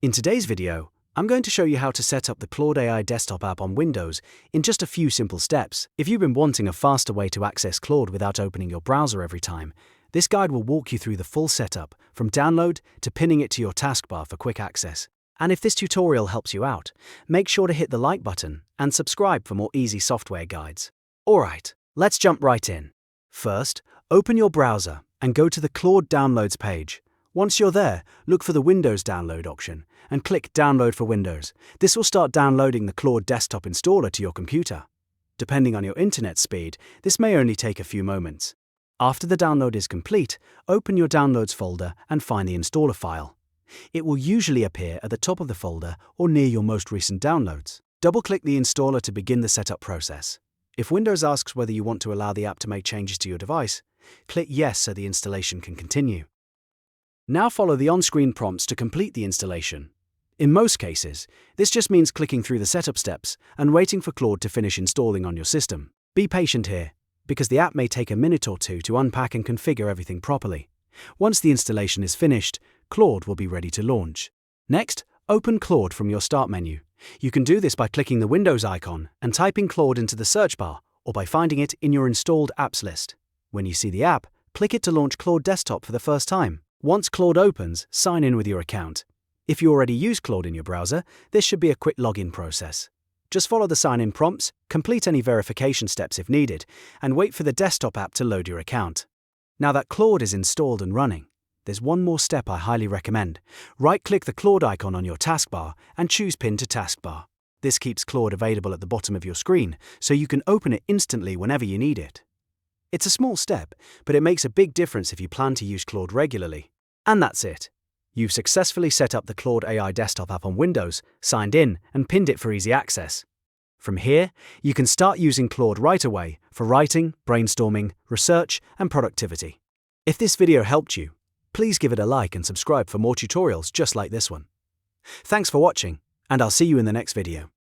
In today's video, I'm going to show you how to set up the Claude AI desktop app on Windows in just a few simple steps. If you've been wanting a faster way to access Claude without opening your browser every time, this guide will walk you through the full setup, from download to pinning it to your taskbar for quick access. And if this tutorial helps you out, make sure to hit the like button and subscribe for more easy software guides. Alright, let's jump right in. First, open your browser and go to the Claude Downloads page. Once you're there, look for the Windows Download option and click Download for Windows. This will start downloading the Claude desktop installer to your computer. Depending on your internet speed, this may only take a few moments. After the download is complete, open your Downloads folder and find the installer file. It will usually appear at the top of the folder or near your most recent downloads. Double-click the installer to begin the setup process. If Windows asks whether you want to allow the app to make changes to your device, click Yes so the installation can continue. Now follow the on-screen prompts to complete the installation. In most cases, this just means clicking through the setup steps and waiting for Claude to finish installing on your system. Be patient here, because the app may take a minute or two to unpack and configure everything properly. Once the installation is finished, Claude will be ready to launch. Next, open Claude from your Start menu. You can do this by clicking the Windows icon and typing Claude into the search bar, or by finding it in your installed apps list. When you see the app, click it to launch Claude Desktop for the first time. Once Claude opens, sign in with your account. If you already use Claude in your browser, this should be a quick login process. Just follow the sign-in prompts, complete any verification steps if needed, and wait for the desktop app to load your account. Now that Claude is installed and running, there's one more step I highly recommend. Right-click the Claude icon on your taskbar and choose Pin to Taskbar. This keeps Claude available at the bottom of your screen, so you can open it instantly whenever you need it. It's a small step, but it makes a big difference if you plan to use Claude regularly. And that's it. You've successfully set up the Claude AI desktop app on Windows, signed in, and pinned it for easy access. From here, you can start using Claude right away for writing, brainstorming, research, and productivity. If this video helped you, please give it a like and subscribe for more tutorials just like this one. Thanks for watching, and I'll see you in the next video.